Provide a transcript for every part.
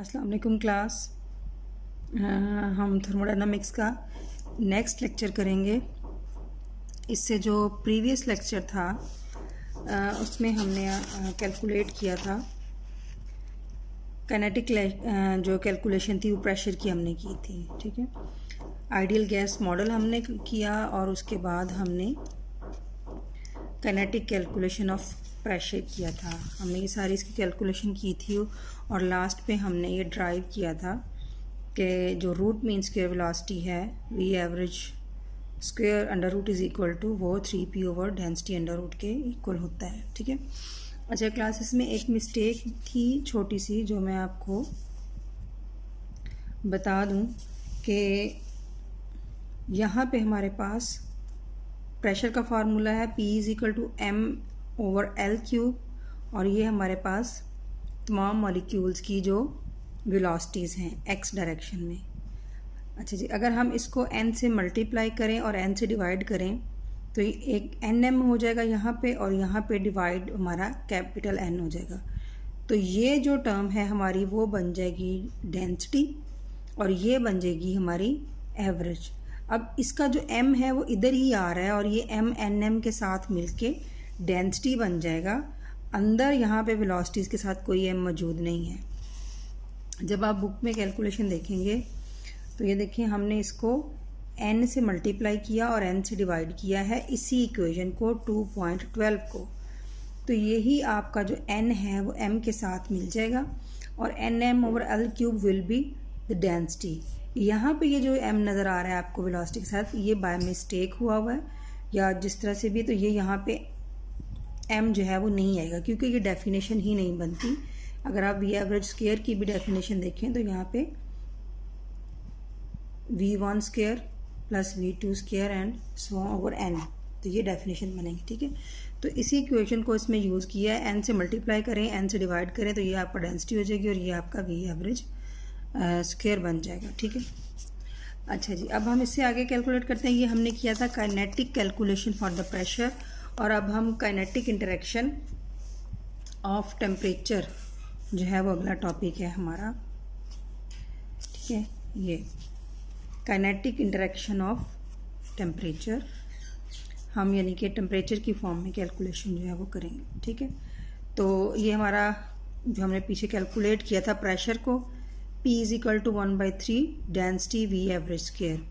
अस्सलाम वालेकुम क्लास। हम थर्मोडायनामिक्स का नेक्स्ट लेक्चर करेंगे। इससे जो प्रीवियस लेक्चर था उसमें हमने कैलकुलेट किया था काइनेटिक जो कैलकुलेशन थी वो प्रेशर की हमने की थी। ठीक है, आइडियल गैस मॉडल हमने किया और उसके बाद हमने काइनेटिक कैलकुलेशन ऑफ प्रेशर किया था। हमने ये सारी इसकी कैलकुलेशन की थी और लास्ट पे हमने ये ड्राइव किया था कि जो रूट मीन स्क्वायर वेलोसिटी है V average square under root is equal to वो 3p over density under root के इक्वल होता है। ठीक है, अच्छा क्लासेस में एक मिस्टेक थी छोटी सी जो मैं आपको बता दूं कि यहाँ पे हमारे पास प्रेशर का फार्मूला है P is equal to m over L cube और ये हमारे पास तमाम मॉलिक्यूल्स की जो वेलोसिटीज़ हैं x डायरेक्शन में। अच्छा जी, अगर हम इसको n से मल्टीप्लाई करें और n से डिवाइड करें तो एक nm हो जाएगा यहाँ पे और यहाँ पे डिवाइड हमारा कैपिटल N हो जाएगा। तो ये जो टर्म है हमारी वो बन जाएगी डेंसिटी और ये बन जाएगी हमारी एवरेज। अब इसका जो m है वो इधर ही आ रहा है और ये m nm के साथ मिलके डेंसिटी बन जाएगा। अंदर यहाँ पे वेलोसिटीज़ के साथ कोई m मौजूद नहीं है। जब आप बुक में कैलकुलेशन देखेंगे तो ये देखिए हमने इसको n से मल्टीप्लाई किया और n से डिवाइड किया है इसी इक्वेशन को 2.12 को। तो यही आपका जो n है वो m के साथ मिल जाएगा और nm over L cube will be the density. यहाँ पे ये जो m नज़र आ रहा है आपको वेलोसिटी के साथ ये बाय मिस्टेक हुआ है या जिस तरह से भी, तो ये यहाँ पे m जो है वो नहीं आएगा क्योंकि ये डेफिनेशन ही नहीं बनती। अगर आप वी एवरेज स्क्वायर की भी डेफिनेशन देखें तो यहाँ पे v1 square plus v2 square and so on over n, तो ये डेफिनेशन बनेगी। ठीक है, तो इसी इक्वेशन को इसमें यूज़ किया है। n से मल्टीप्लाई करें, n से डिवाइड करें तो ये आपका डेंसिटी हो जाएगी और ये आपका वी एवरेज स्क्वायर बन जाएगा। ठीक है, अच्छा जी, अब हम इससे आगे कैलकुलेट करते हैं। ये हमने किया था kinetic calculation for the pressure और अब हम काइनेटिक इंटरेक्शन ऑफ टेम्परेचर जो है वो अगला टॉपिक है हमारा। ठीक है, ये काइनेटिक इंटरेक्शन ऑफ टेम्परेचर हम यानी कि टेम्परेचर की फॉर्म में कैलकुलेशन जो है वो करेंगे। ठीक है, तो ये हमारा जो हमने पीछे कैलकुलेट किया था प्रेशर को P is equal to 1/3 density V average square.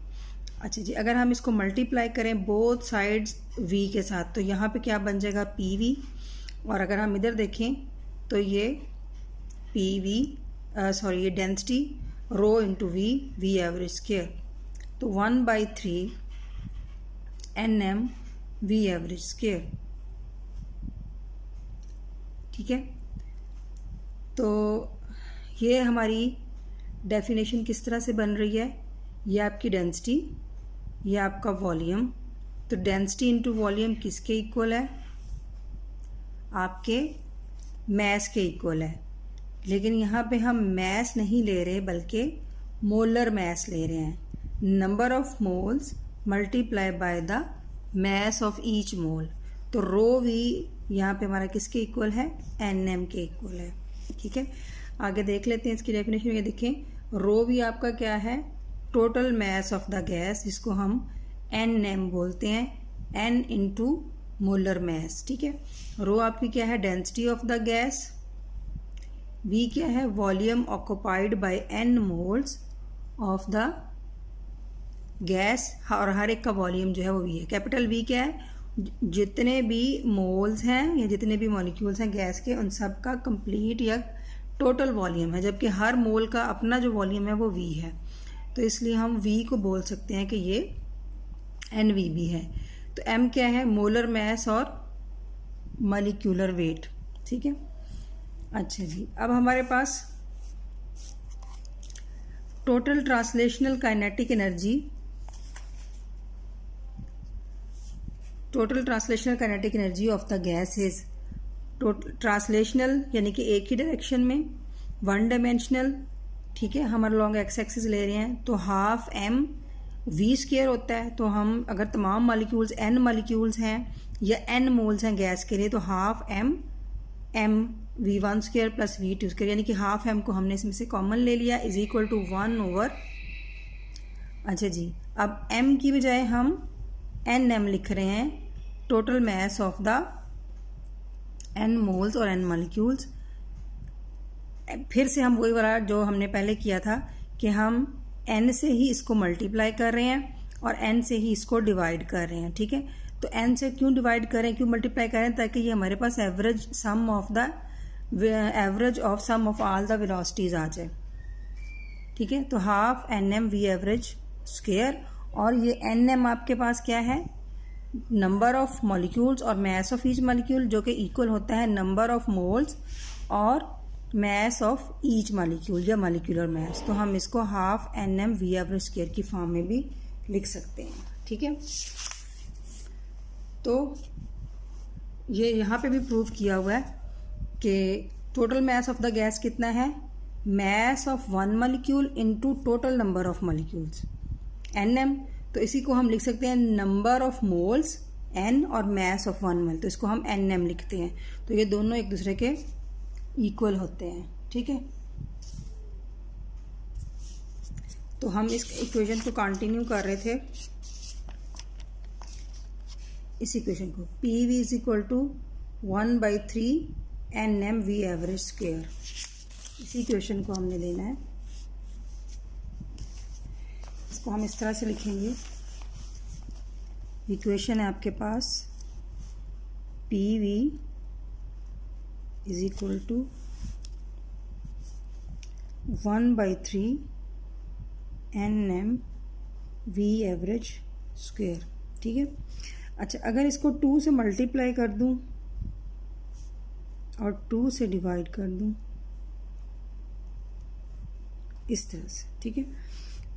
अच्छा जी, अगर हम इसको मल्टीप्लाई करें बोथ साइड्स V के साथ तो यहाँ पे क्या बन जाएगा PV और अगर हम इधर देखें तो ये PV ये density rho into V average square, तो 1/3 nm V एवरेज स्क्वायर। ठीक है, तो ये हमारी डेफिनेशन किस तरह से बन रही है, ये आपकी डेंसिटी, ये आपका वॉल्यूम। तो डेंसिटी इंटू वॉल्यूम किसके इक्वल है, आपके मैस के इक्वल है। लेकिन यहाँ पे हम मैस नहीं ले रहे बल्कि मोलर मैस ले रहे हैं। Number of moles multiply by the mass of each mole. तो रो वी यहाँ पे हमारा किसके इक्वल है, nm के इक्वल है। ठीक है, आगे देख लेते हैं इसकी डेफिनेशन। ये देखें रो भी आपका क्या है, total mass of the gas जिसको हम nm बोलते हैं, n इंटू मोलर मैस। ठीक है, रो आपकी क्या है, density of the gas, v क्या है, volume occupied by n moles of the gas और हर एक का वॉल्यूम जो है वो v है। कैपिटल V क्या है, जितने भी मोल्स हैं या जितने भी मॉलिक्यूल्स हैं गैस के उन सब का कंप्लीट या टोटल वॉल्यूम है, जबकि हर मोल का अपना जो वॉल्यूम है वो V है। तो इसलिए हम V को बोल सकते हैं कि ये NVB है। तो M क्या है, मोलर मैस और मॉलिक्यूलर वेट। ठीक है, अच्छा जी, अब हमारे पास total translational kinetic energy, total translational kinetic energy of the gas is translational यानी कि एक ही डायरेक्शन में, वन डायमेंशनल। ठीक है, हम लॉन्ग एक्स एक्सिस ले रहे हैं तो हाफ m V स्क्वायर होता है। तो हम अगर तमाम मॉलिक्यूल्स n मॉलिक्यूल्स हैं या n मोल्स हैं गैस के लिए तो half m V1² plus V2², यानी कि हाफ m को हमने इसमें से कॉमन ले लिया, इज इक्वल टू 1/। अच्छा जी, अब m की बजाय हम nm लिख रहे हैं, total mass of the n moles और n मॉलिक्यूल्स। फिर से हम वही वाला जो हमने पहले किया था कि हम n से ही इसको मल्टीप्लाई कर रहे हैं और n से ही इसको डिवाइड कर रहे हैं। ठीक है, तो n से क्यों डिवाइड करें, क्यों मल्टीप्लाई करें, ताकि ये हमारे पास average sum of sum of all the velocities आ जाए। ठीक है, तो half nm v average square, और ये nm आपके पास क्या है, नंबर ऑफ मॉलिक्यूल्स और मास ऑफ ईच मॉलिक्यूल, जो कि इक्वल होता है नंबर ऑफ मोल्स और मास ऑफ ईच मॉलिक्यूल या मॉलिक्यूलर मास। तो हम इसको half nm v average square की फॉर्म में भी लिख सकते हैं। ठीक है, तो ये यहाँ पे भी प्रूव किया हुआ है कि total mass of the gas कितना है, mass of one molecule into total number of molecules nm। तो इसी को हम लिख सकते हैं नंबर ऑफ मोल्स n और मास ऑफ वन मोल, तो इसको हम nm लिखते हैं। तो ये दोनों एक दूसरे के इक्वल होते हैं। ठीक है, तो हम इस इक्वेशन को कंटिन्यू कर रहे थे, इस इक्वेशन को PV is equal to 1/3 nm v average square, इसी इक्वेशन को हमने लेना है। इसको हम इस तरह से लिखेंगे, इक्वेशन है आपके पास PV is equal to 1/3 nm v average square. ठीक है, अच्छा, अगर इसको 2 से मल्टीप्लाई कर दूं और 2 से डिवाइड कर दूं इस तरह से, ठीक है,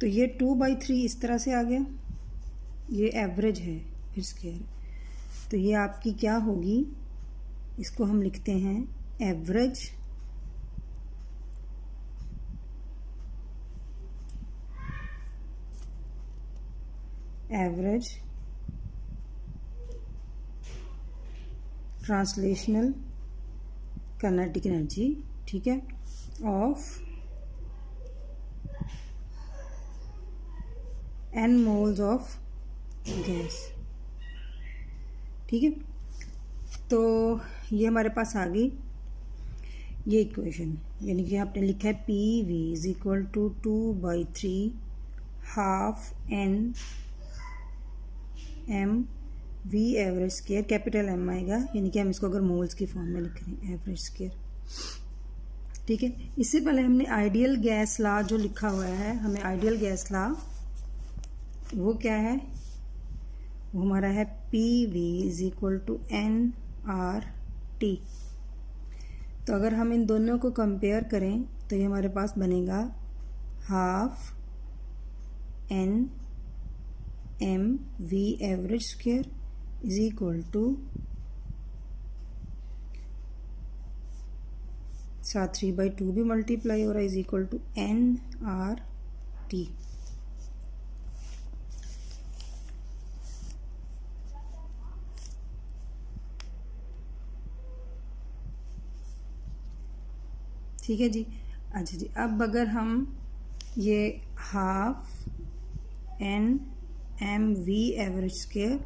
तो ये 2/3 इस तरह से आ गया, ये एवरेज है फिर स्क्वायर, तो ये आपकी क्या होगी, इसको हम लिखते हैं एवरेज ट्रांसलेशनल काइनेटिक एनर्जी। ठीक है, of n moles of gas. ठीक है, तो ये हमारे पास आ गई ये इक्वेशन, यानी कि आपने लिखा है PV is equal to 2/3 half nm v average square, capital M आएगा, यानी कि हम इसको अगर मोल्स की फॉर्म में लिख रहे हैं एवरेज स्क्वायर। ठीक है, इससे पहले हमने आइडियल गैस लॉ जो लिखा हुआ है, हमें आइडियल गैस लॉ वो क्या है, वो हमारा है PV is equal to nRT। तो अगर हम इन दोनों को कंपेयर करें तो ये हमारे पास बनेगा half nm v average square is equal to 3/2 भी मल्टीप्लाई हो रहा है, इज इक्वल टू nRT। ठीक है जी। अच्छा जी, अब अगर हम ये half nm v average square,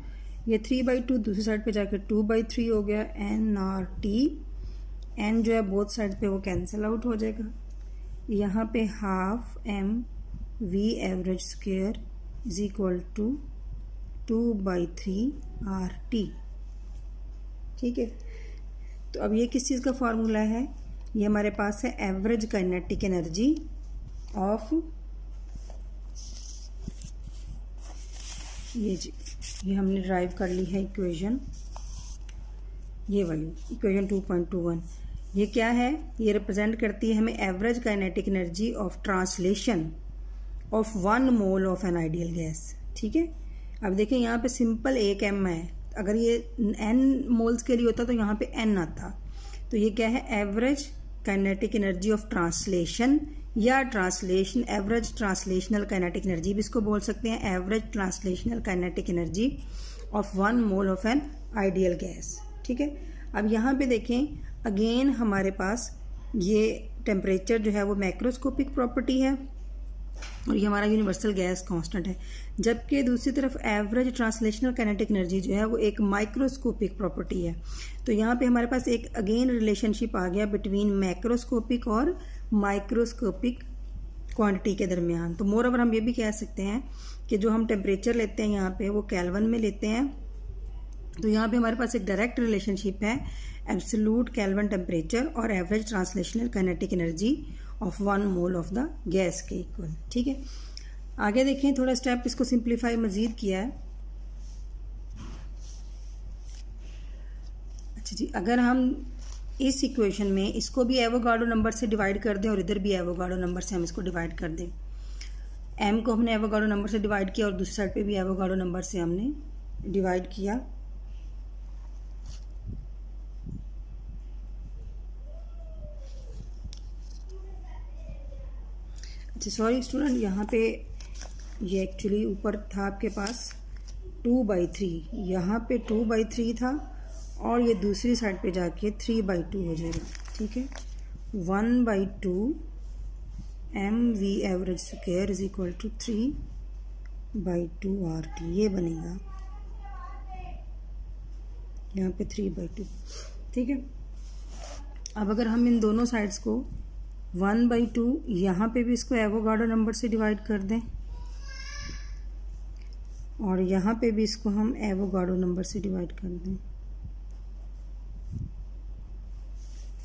ये 3/2 दूसरी साइड पे जाकर 2/3 हो गया, nRT, n जो है बोथ साइड पे वो कैंसिल आउट हो जाएगा, यहाँ पे half m v average square is equal to 2/3 RT। ठीक है, तो अब ये किस चीज़ का फॉर्मूला है, ये हमारे पास है एवरेज काइनेटिक एनर्जी ऑफ, ये जी, ये हमने ड्राइव कर ली है इक्वेशन, ये वाली इक्वेशन 2.21। ये क्या है, ये रिप्रेजेंट करती है हमें average kinetic energy of translation of 1 mole of an ideal gas. ठीक है, अब देखें यहाँ पे सिंपल एक m है, अगर ये n मोल्स के लिए होता तो यहाँ पे n आता, तो ये क्या है, average kinetic energy of translation या translation, average translational kinetic energy भी इसको बोल सकते हैं, average translational kinetic energy of 1 mole of an ideal gas. ठीक है, अब यहाँ पे देखें, अगेन हमारे पास ये टेम्परेचर जो है वो मैक्रोस्कोपिक प्रॉपर्टी है और ये हमारा यूनिवर्सल गैस कांस्टेंट है, जबकि दूसरी तरफ एवरेज ट्रांसलेशनल काइनेटिक एनर्जी जो है वो एक माइक्रोस्कोपिक प्रॉपर्टी है। तो यहाँ पे हमारे पास एक अगेन रिलेशनशिप आ गया बिटवीन मैक्रोस्कोपिक और माइक्रोस्कोपिक क्वांटिटी के दरमियान। तो मोर ओवर हम ये भी कह सकते हैं कि जो हम टेम्परेचर लेते हैं यहाँ पे वो केल्विन में लेते हैं। तो यहाँ पे हमारे पास एक डायरेक्ट रिलेशनशिप है एब्सोल्यूट केल्विन टेम्परेचर और average translational kinetic energy of 1 mole of the gas के इक्वल। ठीक है, आगे देखें, थोड़ा स्टेप इसको सिंप्लीफाई मजीद किया है। अच्छा जी, अगर हम इस इक्वेशन में इसको भी एवोगाड्रो नंबर से डिवाइड कर दें और इधर भी एवोगाड्रो नंबर से हम इसको डिवाइड कर दें, m को हमने एवोगाड्रो नंबर से डिवाइड किया और दूसरी साइड पे भी एवोगाड्रो नंबर से हमने डिवाइड किया। अच्छा सॉरी स्टूडेंट, यहाँ पे ये एक्चुअली ऊपर था आपके पास 2/3, यहाँ पे 2/3 था और ये दूसरी साइड पे जाके 3/2 हो जाएगा। ठीक है, 1/2 mv average square is equal to 3/2 RT, ये बनेगा यहाँ पे 3/2। ठीक है, अब अगर हम इन दोनों साइड्स को 1/2 यहाँ पे भी इसको एवोगाड्रो नंबर से डिवाइड कर दें और यहाँ पे भी इसको हम एवोगाड्रो नंबर से डिवाइड कर दें।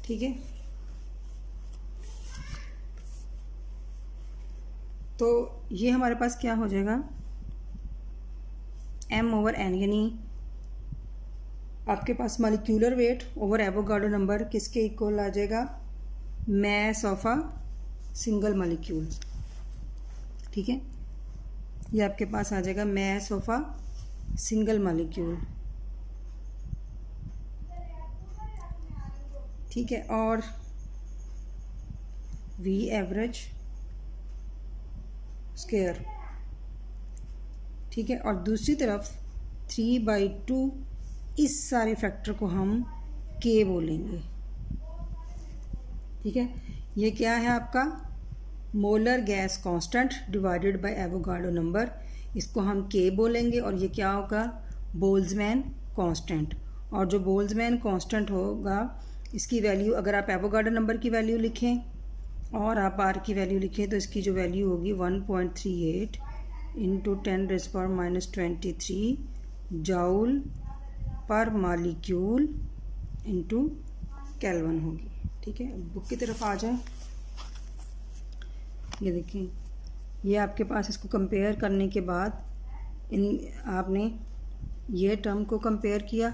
ठीक है, तो ये हमारे पास क्या हो जाएगा, m/n, यानी आपके पास molecular weight over Avogadro number किसके इक्वल आ जाएगा, mass of a single molecule. ठीक है, ये आपके पास आ जाएगा mass of a single molecule. ठीक है, और v एवरेज स्क्वायर। ठीक है, और दूसरी तरफ 3/2 इस सारे फैक्टर को हम k बोलेंगे। ठीक है, ये क्या है आपका molar gas constant divided by Avogadro number, इसको हम k बोलेंगे और ये क्या होगा, बोल्ट्जमैन कांस्टेंट। और जो बोल्ट्जमैन कांस्टेंट होगा इसकी वैल्यू, अगर आप एवोगाड्रो नंबर की वैल्यू लिखें और आप r की वैल्यू लिखें तो इसकी जो वैल्यू होगी 1.38 इंटू 10⁻⁻23 जूल पर मॉलिक्यूल इंटू केल्विन होगी। ठीक है, बुक की तरफ आ जाए, ये देखें, ये आपके पास इसको कंपेयर करने के बाद आपने ये टर्म को कंपेयर किया,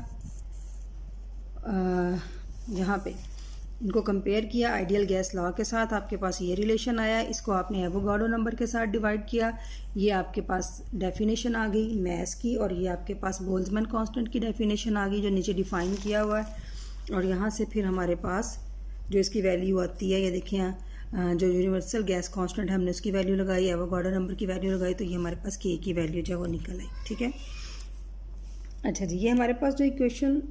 यहाँ पे इनको कंपेयर किया आइडियल गैस लॉ के साथ, आपके पास ये रिलेशन आया, इसको आपने एवोगाड्रो नंबर के साथ डिवाइड किया, ये आपके पास डेफिनेशन आ गई मैस की, और ये आपके पास बोल्ट्जमैन कांस्टेंट की डेफिनेशन आ गई जो नीचे डिफाइन किया हुआ है। और यहाँ से फिर हमारे पास जो इसकी वैल्यू आती है, ये देखें, जो यूनिवर्सल गैस कांस्टेंट है हमने उसकी वैल्यू लगाई, एवोगाड्रो नंबर की वैल्यू लगाई, तो ये हमारे पास k की वैल्यू जो है वो निकल आई। ठीक है, अच्छा जी, ये हमारे पास जो इक्वेशन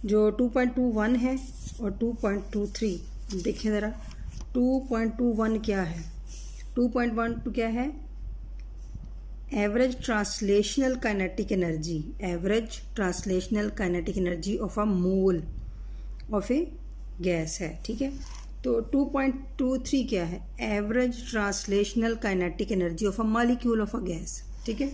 जो 2.21 है और 2.23, देखें ज़रा 2.21 क्या है, 2.12 क्या है, average translational kinetic energy, average translational kinetic energy of a mole of a gas है। ठीक है, तो 2.23 क्या है, average translational kinetic energy of a molecule of a gas. ठीक है,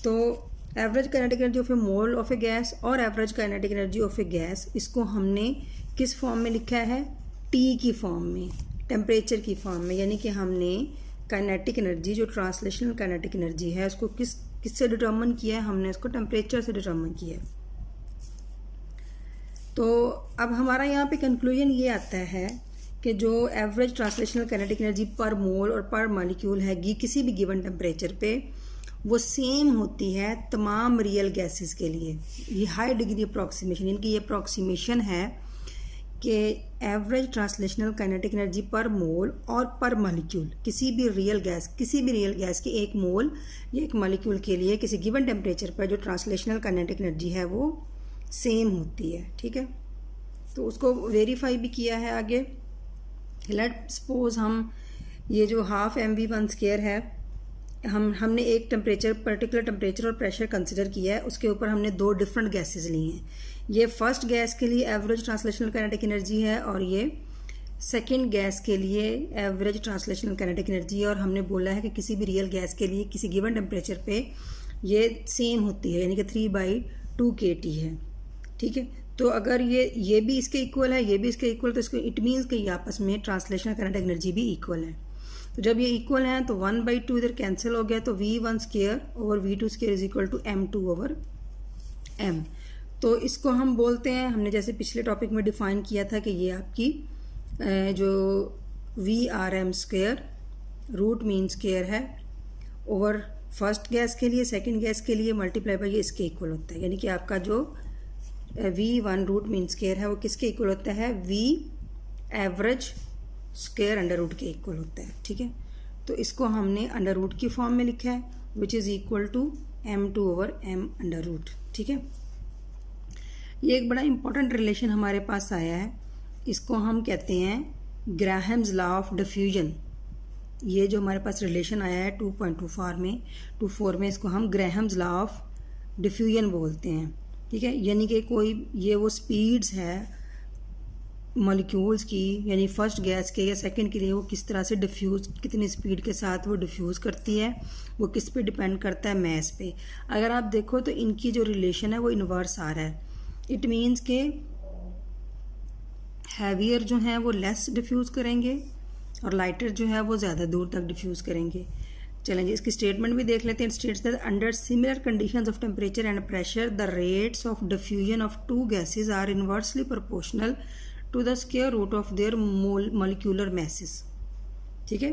तो average kinetic energy of a mole of a gas और average kinetic energy of a gas, इसको हमने किस फॉर्म में लिखा है, T की फॉर्म में, टेम्परेचर की फॉर्म में, यानी कि हमने काइनेटिक एनर्जी जो ट्रांसलेशनल काइनेटिक एनर्जी है उसको किससे डिटर्मिन किया है, हमने इसको टेम्परेचर से डिटर्मिन किया है। तो अब हमारा यहाँ पे कंक्लूजन ये आता है कि जो एवरेज ट्रांसलेशनल काइनेटिक एनर्जी पर मोल और पर मॉलिक्यूल है किसी भी गिवन टेम्परेचर पे, वो सेम होती है तमाम रियल गैसेस के लिए। ये हाई डिग्री अप्रॉक्सीमेशन, इनकी ये अप्रॉक्सीमेशन है कि एवरेज ट्रांसलेशनल काइनेटिक एनर्जी पर मोल और पर मॉलिक्यूल किसी भी रियल गैस की एक मोल या एक मॉलिक्यूल के लिए किसी गिवन टेम्परेचर पर जो ट्रांसलेशनल काइनेटिक एनर्जी है वो सेम होती है। ठीक है, तो उसको वेरीफाई भी किया है आगे। लेट सपोज हम ये जो हाफ mv1 है, हमने एक पर्टिकुलर टेम्परेचर और प्रेशर कंसिडर किया है, उसके ऊपर हमने दो डिफरेंट गैसेस ली हैं। ये फर्स्ट गैस के लिए एवरेज ट्रांसलेशनल काइनेटिक एनर्जी है और ये सेकंड गैस के लिए एवरेज ट्रांसलेशनल काइनेटिक एनर्जी है, और हमने बोला है कि किसी भी रियल गैस के लिए किसी गिवन टेम्परेचर पे ये सेम होती है, यानी कि 3/2 kT है। ठीक है, तो अगर ये भी इसके इक्वल है, ये भी इसके इक्वल, तो इसको इट मीन्स कि ये आपस में ट्रांसलेशनल काइनेटिक एनर्जी भी इक्वल है। तो जब ये इक्वल है तो 1/2 इधर कैंसिल हो गया, तो v1 over v2 is equal to m2 over m। तो इसको हम बोलते हैं, हमने जैसे पिछले टॉपिक में डिफाइन किया था कि ये आपकी जो VRM² रूट मीन स्क्वायर है ओवर फर्स्ट गैस के लिए, सेकंड गैस के लिए मल्टीप्लाई बाय ये इसके इक्वल होता है। यानी कि आपका जो V1 रूट मीन स्क्वायर है वो किसके इक्वल होता है, V average square under root के इक्वल होता है। ठीक है, तो इसको हमने अंडर रूट की फॉर्म में लिखा है, which is equal to m2 over m under root. ठीक है, ये एक बड़ा इंपॉर्टेंट रिलेशन हमारे पास आया है, इसको हम कहते हैं ग्राहम्स लॉ ऑफ डिफ्यूजन। ये जो हमारे पास रिलेशन आया है 2.24 में इसको हम ग्राहम्स लॉ ऑफ डिफ्यूजन बोलते हैं। ठीक है, यानी कि कोई ये वो स्पीड्स है मॉलिक्यूल्स की, यानी फर्स्ट गैस के या सेकंड के लिए वो किस तरह से डिफ्यूज, कितनी स्पीड के साथ वो डिफ्यूज करती है, वो किस पे डिपेंड करता है, मैस पे। अगर आप देखो तो इनकी जो रिलेशन है वो इन्वर्स आ रहा है। इट मीन्स के हैवियर जो है वो लेस डिफ्यूज करेंगे और लाइटर जो है वो ज़्यादा दूर तक डिफ्यूज करेंगे। चलेंगे इसकी स्टेटमेंट भी देख लेते हैं। States that under similar conditions of temperature and pressure the rates of diffusion of two gases are inversely proportional to the square root of their molecular masses. ठीक है,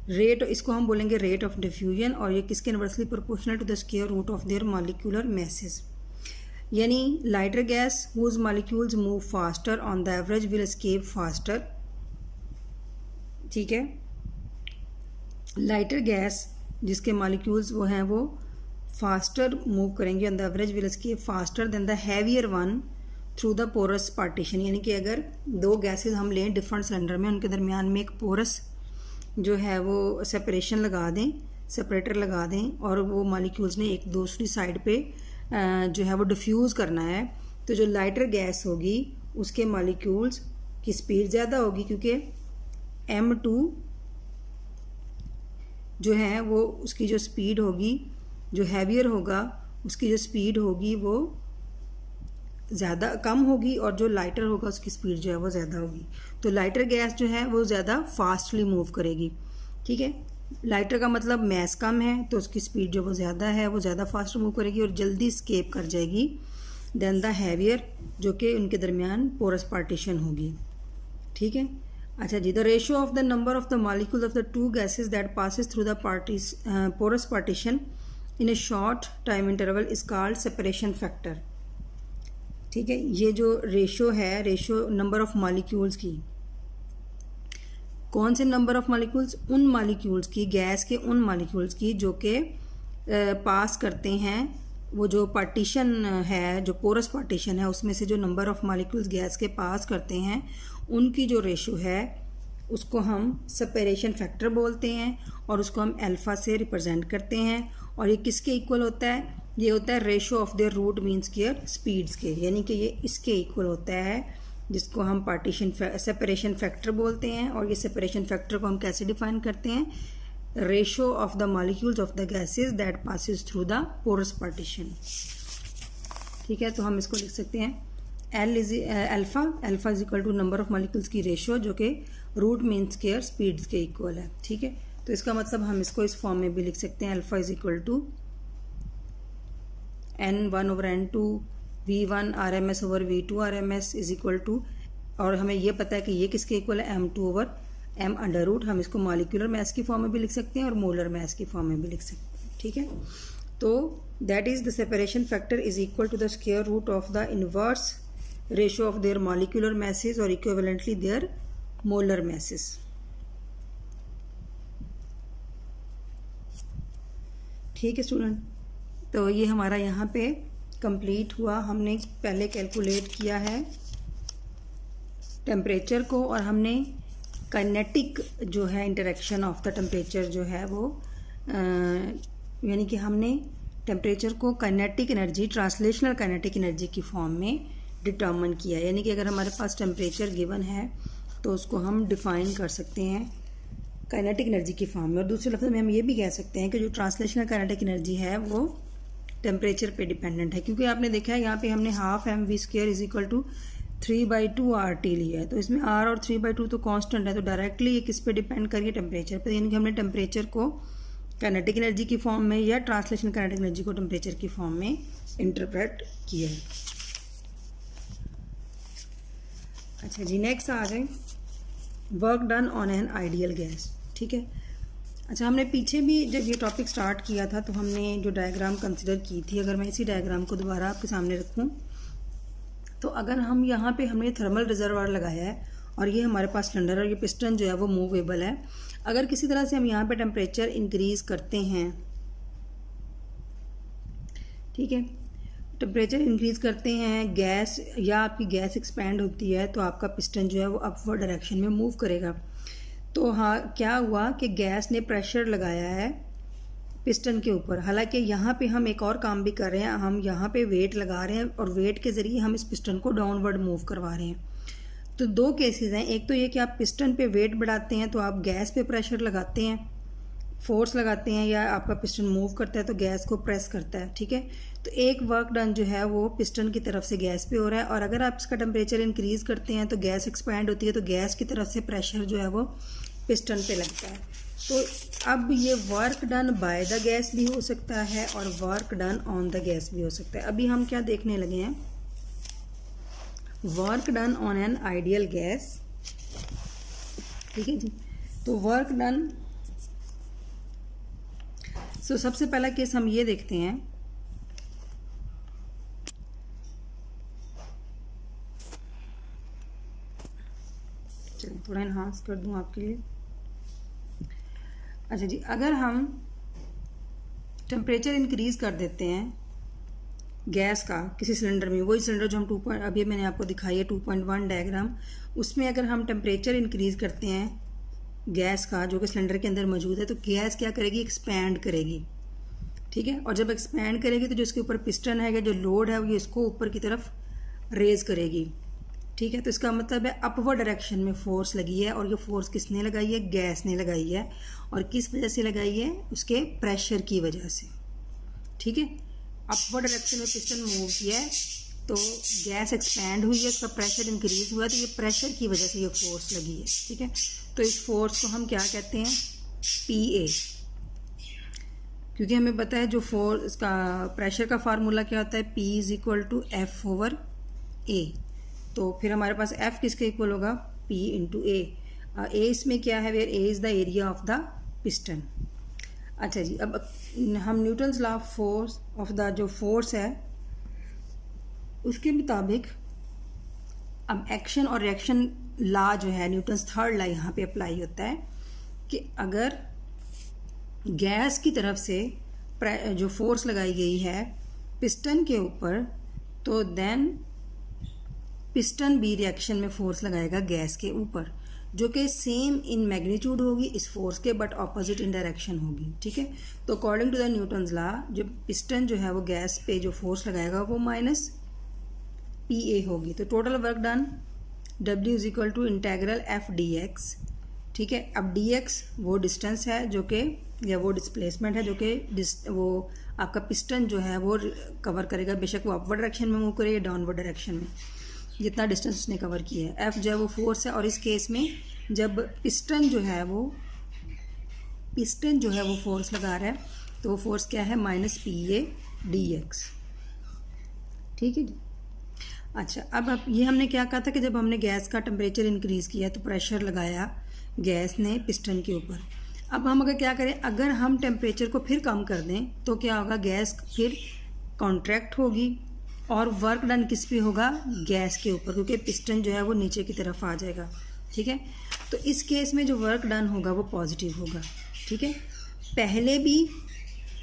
रेट इसको हम बोलेंगे रेट ऑफ डिफ्यूजन, और ये किसके inversely proportional to the square root of their molecular masses. यानी lighter gas whose molecules move faster on the average will escape faster. ठीक है, लाइटर गैस जिसके मॉलिक्यूल्स वो हैं वो फास्टर मूव करेंगे on the average will escape faster than the heavier one through the porous partition. यानी कि अगर दो गैसेस हम लें डिफरेंट सिलेंडर में, उनके दरमियान में एक पोरस जो है वो सेपरेशन लगा दें, सेपरेटर लगा दें, और वो मॉलिक्यूल्स ने एक दूसरी साइड पे जो है वो डिफ्यूज़ करना है, तो जो लाइटर गैस होगी उसके मॉलिक्यूल्स की स्पीड ज़्यादा होगी, क्योंकि m2 जो है वो उसकी जो स्पीड होगी, जो हैवियर होगा उसकी जो स्पीड होगी वो ज़्यादा कम होगी, और जो लाइटर होगा उसकी स्पीड जो है वो ज़्यादा होगी। तो लाइटर गैस जो है वो ज़्यादा फास्टली मूव करेगी। ठीक है, लाइटर का मतलब मैस कम है तो उसकी स्पीड जो वो ज़्यादा है, वो ज़्यादा फास्ट मूव करेगी और जल्दी स्केप कर जाएगी देन द हैवियर, जो कि उनके दरमियान पोरस पार्टीशन होगी। ठीक है, अच्छा जी, the ratio of the number of the molecules of the two gases that passes through the porous partition in a short time interval is called separation factor. ठीक है, ये जो रेशियो है, रेशियो नंबर ऑफ मॉलिक्यूल्स की, कौन से number of molecules, उन molecules की, गैस के उन मॉलिक्यूल्स की जो कि पास करते हैं, वो जो पार्टीशन है, जो पोरस पार्टीशन है, उसमें से जो नंबर ऑफ मॉलिक्यूल्स गैस के पास करते हैं उनकी जो रेशियो है उसको हम सेपरेशन फैक्टर बोलते हैं, और उसको हम अल्फा से रिप्रेजेंट करते हैं। और ये किसके इक्वल होता है, ये होता है ratio of their root mean square speeds के, यानी कि ये इसके इक्वल होता है, जिसको हम सेपरेशन फैक्टर बोलते हैं। और ये सेपरेशन फैक्टर को हम कैसे डिफाइन करते हैं, ratio of the molecules of the gases that passes through the porous partition. ठीक है, तो हम इसको लिख सकते हैं alpha is equal to number of molecules की रेशियो, जो कि रूट मीन स्क्वायर स्पीड्स के इक्वल है। ठीक है, तो इसका मतलब हम इसको इस फॉर्म में भी लिख सकते हैं, alpha is equal to n1 over n2 v1 RMS over v2 RMS is equal to, और हमें ये पता है कि ये किसके इक्वल है, m2 over m under root. हम इसको मॉलिक्यूलर मैस की फॉर्म में भी लिख सकते हैं और मोलर मैस की फॉर्म में भी लिख सकते हैं। ठीक है, तो that is the separation factor is equal to the square root of the inverse ratio of their molecular masses और इक्विवेलेंटली देयर मोलर मैसेज। ठीक है स्टूडेंट, तो ये हमारा यहाँ पे कंप्लीट हुआ। हमने पहले कैलकुलेट किया है टेम्परेचर को और हमने काइनेटिक जो है इंटरेक्शन ऑफ द टेम्परेचर जो है वो यानी कि हमने टेम्परेचर को kinetic energy, translational kinetic energy की फॉर्म में डिटर्मिन किया। यानी कि अगर हमारे पास टेम्परेचर गिवन है तो उसको हम डिफाइन कर सकते हैं काइनेटिक एनर्जी की फॉर्म में। और दूसरे लफ्ज़ में हम ये भी कह सकते हैं कि जो ट्रांसलेशनल काइनेटिक एनर्जी है वो टेम्परेचर पे डिपेंडेंट है, क्योंकि आपने देखा है यहाँ पे हमने half mv² is equal to 3/2 RT लिया है। तो इसमें R और 3/2 तो कांस्टेंट है, तो डायरेक्टली ये किस पे डिपेंड करिए, टेम्परेचर पे। यानी कि हमने टेम्परेचर को काइनेटिक एनर्जी की फॉर्म में या ट्रांसलेशनल काइनेटिक एनर्जी को टेम्परेचर की फॉर्म में इंटरप्रेट किया है। अच्छा जी, नेक्स्ट आ जाए work done on an ideal gas. ठीक है, अच्छा हमने पीछे भी जब ये टॉपिक स्टार्ट किया था तो हमने जो डायग्राम कंसिडर की थी, अगर मैं इसी डायग्राम को दोबारा आपके सामने रखूं तो अगर हम यहाँ पे हमने थर्मल रिजर्वायर लगाया है और ये हमारे पास सिलेंडर और ये पिस्टन जो है वो मूवेबल है। अगर किसी तरह से हम यहाँ पे टेम्परेचर इंक्रीज करते हैं, ठीक है, टेम्परेचर इंक्रीज करते हैं, गैस या आपकी गैस एक्सपैंड होती है तो आपका पिस्टन जो है वो अपवर्ड डायरेक्शन में मूव करेगा। तो हाँ, क्या हुआ कि गैस ने प्रेशर लगाया है पिस्टन के ऊपर। हालांकि यहाँ पे हम एक और काम भी कर रहे हैं, हम यहाँ पे वेट लगा रहे हैं और वेट के ज़रिए हम इस पिस्टन को डाउनवर्ड मूव करवा रहे हैं। तो दो केसेस हैं, एक तो ये कि आप पिस्टन पे वेट बढ़ाते हैं तो आप गैस पे प्रेशर लगाते हैं, फोर्स लगाते हैं, या आपका पिस्टन मूव करता है तो गैस को प्रेस करता है। ठीक है, तो एक वर्क डन जो है वो पिस्टन की तरफ से गैस पे हो रहा है, और अगर आप इसका टेम्परेचर इंक्रीज करते हैं तो गैस एक्सपैंड होती है, तो गैस की तरफ से प्रेशर जो है वो पिस्टन पे लगता है। तो अब ये work done by the gas भी हो सकता है और work done on the gas भी हो सकता है। अभी हम क्या देखने लगे हैं, work done on an ideal gas. ठीक है जी, तो वर्क डन, सो सबसे पहला केस हम ये देखते हैं, चलिए थोड़ा इन्हांस कर दूं आपके लिए। अच्छा जी, अगर हम टेम्परेचर इंक्रीज कर देते हैं गैस का किसी सिलेंडर में, वही सिलेंडर जो हम अभी मैंने आपको दिखाई है 2.1 डायग्राम, उसमें अगर हम टेम्परेचर इंक्रीज करते हैं गैस का जो कि सिलेंडर के अंदर मौजूद है, तो गैस क्या करेगी, एक्सपैंड करेगी। ठीक है, और जब एक्सपैंड करेगी तो जो इसके ऊपर पिस्टन है, जो लोड है, वो इसको ऊपर की तरफ रेज करेगी। ठीक है, तो इसका मतलब है अपवर्ड डायरेक्शन में फोर्स लगी है, और ये फोर्स किसने लगाई है, गैस ने लगाई है। और किस वजह से लगाई है, उसके प्रेशर की वजह से। ठीक है, अपवर्ड डायरेक्शन में पिस्टन मूव किया है तो गैस एक्सपैंड हुई है, उसका प्रेशर इंक्रीज हुआ, तो ये प्रेशर की वजह से ये फोर्स लगी है। ठीक है, तो इस फोर्स को हम क्या कहते हैं, PA, क्योंकि हमें पता है जो फोर्स, इसका प्रेशर का फार्मूला क्या होता है, P = F/A। तो फिर हमारे पास F किसके इक्वल होगा, P × A। A इसमें क्या है, where A is the area of the piston. अच्छा जी, अब हम Newton's law of force of the जो फोर्स है उसके मुताबिक अब एक्शन और रिएक्शन लॉ जो है, न्यूटन्स थर्ड लॉ यहाँ पे अप्लाई होता है कि अगर गैस की तरफ से जो फोर्स लगाई गई है पिस्टन के ऊपर, तो देन पिस्टन भी रिएक्शन में फोर्स लगाएगा गैस के ऊपर, जो कि सेम इन मैग्नीट्यूड होगी इस फोर्स के, बट ऑपोजिट इन डायरेक्शन होगी। ठीक है, तो according to the Newton's law जो पिस्टन जो है वो गैस पे जो फोर्स लगाएगा वो -PA होगी। तो total work done W = F dx। ठीक है, अब dx वो डिस्टेंस है जो कि, या वो डिस्प्लेसमेंट है जो कि वो आपका पिस्टन जो है वो कवर करेगा, बेशक वो अपवर्ड डायरेक्शन में मूव करे या डाउनवर्ड डायरेक्शन में, जितना डिस्टेंस उसने कवर किया है। F जो है वो फोर्स है, और इस केस में जब पिस्टन जो है वो फोर्स लगा रहा है तो वो फोर्स क्या है, -PA dx। ठीक है जी, अच्छा अब ये हमने क्या कहा था कि जब हमने गैस का टेम्परेचर इंक्रीज किया तो प्रेशर लगाया गैस ने पिस्टन के ऊपर। अब हम अगर क्या करें, अगर हम टेम्परेचर को फिर कम कर दें तो क्या होगा, गैस फिर कॉन्ट्रैक्ट होगी और वर्क डन किस पे होगा, गैस के ऊपर, क्योंकि पिस्टन जो है वो नीचे की तरफ आ जाएगा। ठीक है, तो इस केस में जो वर्क डन होगा वो पॉजिटिव होगा। ठीक है, पहले भी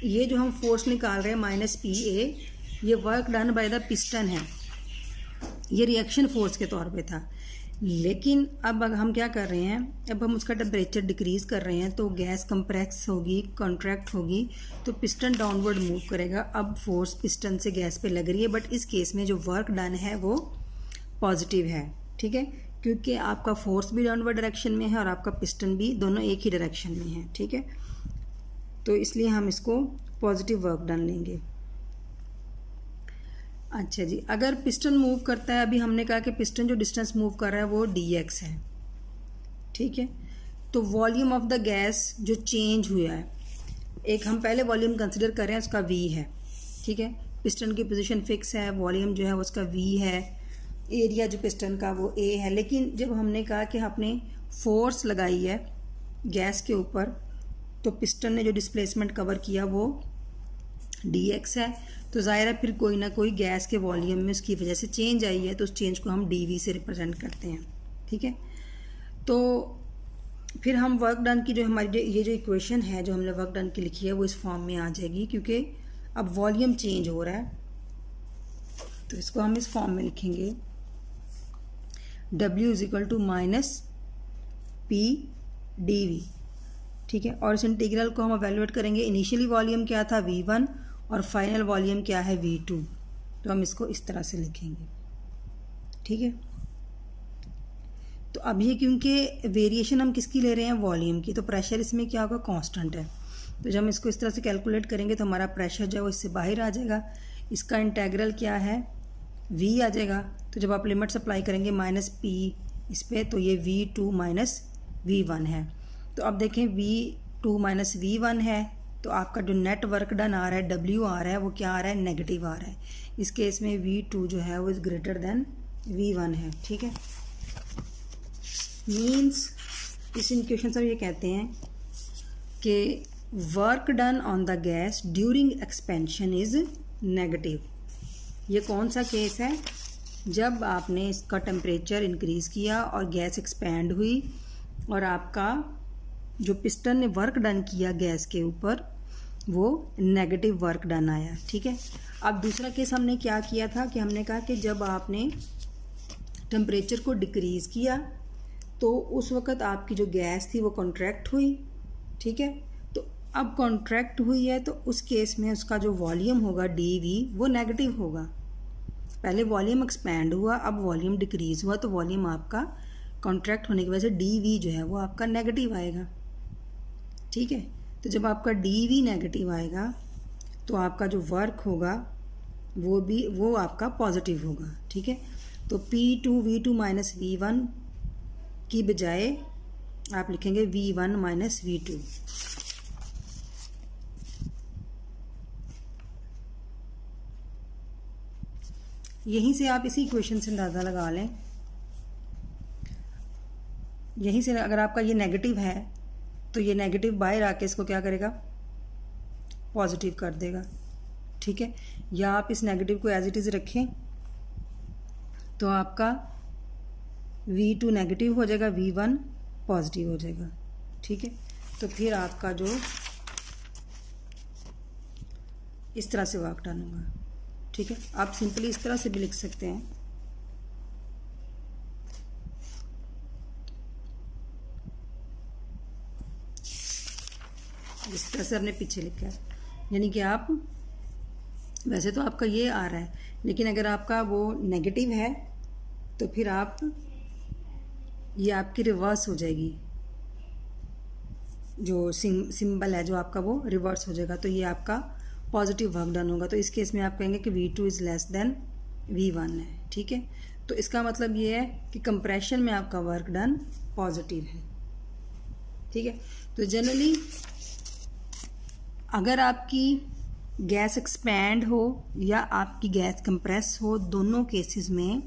ये जो हम फोर्स निकाल रहे हैं -PA, ये work done by the piston है, ये रिएक्शन फोर्स के तौर पे था। लेकिन अब हम क्या कर रहे हैं, अब हम उसका टेम्परेचर डिक्रीज कर रहे हैं, तो गैस कंप्रेस होगी, कॉन्ट्रैक्ट होगी, तो पिस्टन डाउनवर्ड मूव करेगा। अब फोर्स पिस्टन से गैस पे लग रही है, बट इस केस में जो वर्क डन है वो पॉजिटिव है। ठीक है, क्योंकि आपका फोर्स भी डाउनवर्ड डायरेक्शन में है और आपका पिस्टन भी, दोनों एक ही डायरेक्शन में है। ठीक है, तो इसलिए हम इसको पॉजिटिव वर्क डन लेंगे। अच्छा जी, अगर पिस्टन मूव करता है, अभी हमने कहा कि पिस्टन जो डिस्टेंस मूव कर रहा है वो dx है। ठीक है, तो वॉल्यूम ऑफ द गैस जो चेंज हुआ है, एक हम पहले वॉल्यूम कंसिडर कर रहे हैं, उसका v है। ठीक है, पिस्टन की पोजीशन फिक्स है, वॉल्यूम जो है उसका v है, एरिया जो पिस्टन का वो a है। लेकिन जब हमने कहा कि आपने फोर्स लगाई है गैस के ऊपर, तो पिस्टन ने जो डिस्प्लेसमेंट कवर किया वो dx है, तो ज़ाहिर है फिर कोई ना कोई गैस के वॉल्यूम में उसकी वजह से चेंज आई है, तो उस चेंज को हम dv से रिप्रेजेंट करते हैं। ठीक है, तो फिर हम वर्क डन की जो हमारी ये जो इक्वेशन है जो हमने वर्क डन की लिखी है वो इस फॉर्म में आ जाएगी, क्योंकि अब वॉल्यूम चेंज हो रहा है, तो इसको हम इस फॉर्म में लिखेंगे, W = -P dv। ठीक है, और इस इंटीग्रल को हम एवेल्युएट करेंगे। इनिशियली वॉल्यूम क्या था, V1, और फाइनल वॉल्यूम क्या है, V2, तो हम इसको इस तरह से लिखेंगे। ठीक है, तो अब ये क्योंकि वेरिएशन हम किसकी ले रहे हैं, वॉल्यूम की, तो प्रेशर इसमें क्या होगा, कांस्टेंट है। तो जब हम इसको इस तरह से कैलकुलेट करेंगे तो हमारा प्रेशर जो है वो इससे बाहर आ जाएगा। इसका इंटेग्रल क्या है, V आ जाएगा। तो जब आप लिमिट अप्लाई करेंगे -P इस पर, तो ये V2 - V1 है। तो अब देखें V2 - V1 है, तो आपका जो नेट वर्क डन आ रहा है, W आ रहा है, वो क्या आ रहा है, नेगेटिव आ रहा है। इस केस में V2 जो है वो ग्रेटर देन V1 है। ठीक है, मीन्स इस इक्वेशन से ये कहते हैं कि work done on the gas during expansion is negative. ये कौन सा केस है, जब आपने इसका टेम्परेचर इंक्रीज किया और गैस एक्सपैंड हुई और आपका जो पिस्टन ने वर्क डन किया गैस के ऊपर वो नेगेटिव वर्क डन आया। ठीक है, अब दूसरा केस हमने क्या किया था कि हमने कहा कि जब आपने टेम्परेचर को डिक्रीज किया तो उस वक़्त आपकी जो गैस थी वो कॉन्ट्रैक्ट हुई। ठीक है, तो अब कॉन्ट्रैक्ट हुई है तो उस केस में उसका जो वॉल्यूम होगा dv वो नेगेटिव होगा। पहले वॉल्यूम एक्सपैंड हुआ, अब वॉल्यूम डिक्रीज हुआ, तो वॉल्यूम आपका कॉन्ट्रैक्ट होने की वजह से dv जो है वो आपका नेगेटिव आएगा। ठीक है, तो जब आपका dv नेगेटिव आएगा तो आपका जो वर्क होगा वो आपका पॉजिटिव होगा। ठीक है, तो P2 V2 - V1 की बजाय आप लिखेंगे V1 - V2। यहीं से आप इसी इक्वेशन से अंदाज़ा लगा लें, यहीं से अगर आपका ये नेगेटिव है तो ये नेगेटिव बाहर आके इसको क्या करेगा, पॉजिटिव कर देगा। ठीक है, या आप इस नेगेटिव को एज इट इज़ रखें तो आपका V2 नेगेटिव हो जाएगा, V1 पॉजिटिव हो जाएगा। ठीक है, तो फिर आपका जो इस तरह से वर्क डन होगा। ठीक है, आप सिंपली इस तरह से भी लिख सकते हैं, जिस तरह से आपने पीछे लिखा है, यानी कि आप वैसे तो आपका ये आ रहा है, लेकिन अगर आपका वो नेगेटिव है तो फिर आप ये आपकी रिवर्स हो जाएगी, जो सिंबल है जो आपका वो रिवर्स हो जाएगा, तो ये आपका पॉजिटिव वर्क डन होगा। तो इस केस में आप कहेंगे कि V2 is less than V1 है। ठीक है, तो इसका मतलब ये है कि कंप्रेशन में आपका वर्क डन पॉजिटिव है। ठीक है, तो जनरली अगर आपकी गैस एक्सपैंड हो या आपकी गैस कंप्रेस हो, दोनों केसेस में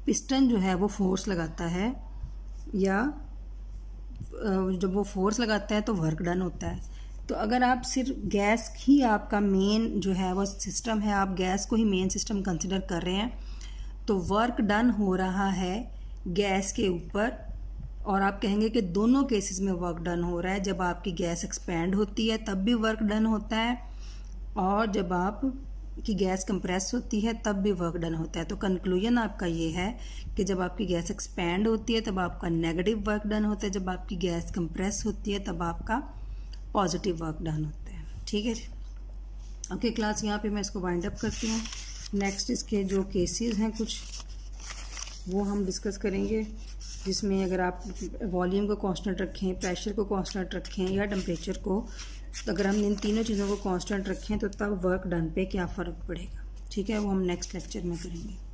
पिस्टन जो है वो फोर्स लगाता है, या जब वो फोर्स लगाता है तो वर्क डन होता है। तो अगर आप सिर्फ गैस ही आपका मेन जो है वो सिस्टम है, आप गैस को ही मेन सिस्टम कंसिडर कर रहे हैं, तो वर्क डन हो रहा है गैस के ऊपर, और आप कहेंगे कि दोनों केसेस में वर्क डन हो रहा है। जब आपकी गैस एक्सपैंड होती है तब भी वर्क डन होता है, और जब आप की गैस कंप्रेस होती है तब भी वर्क डन होता है। तो कंक्लूजन आपका ये है कि जब आपकी गैस एक्सपैंड होती है तब आपका नेगेटिव वर्क डन होता है, जब आपकी गैस कंप्रेस होती है तब आपका पॉजिटिव वर्क डन होता है। ठीक है जी, ओके क्लास, यहाँ पे मैं इसको वाइंड अप करती हूँ। नेक्स्ट इसके जो केसेस हैं कुछ वो हम डिस्कस करेंगे, जिसमें अगर आप वॉल्यूम को कांस्टेंट रखें, प्रेशर को कांस्टेंट रखें या टेम्परेचर को, तो अगर हम इन तीनों चीज़ों को कांस्टेंट रखें तो तब वर्क डन पे क्या फ़र्क पड़ेगा। ठीक है, वो हम नेक्स्ट लेक्चर में करेंगे।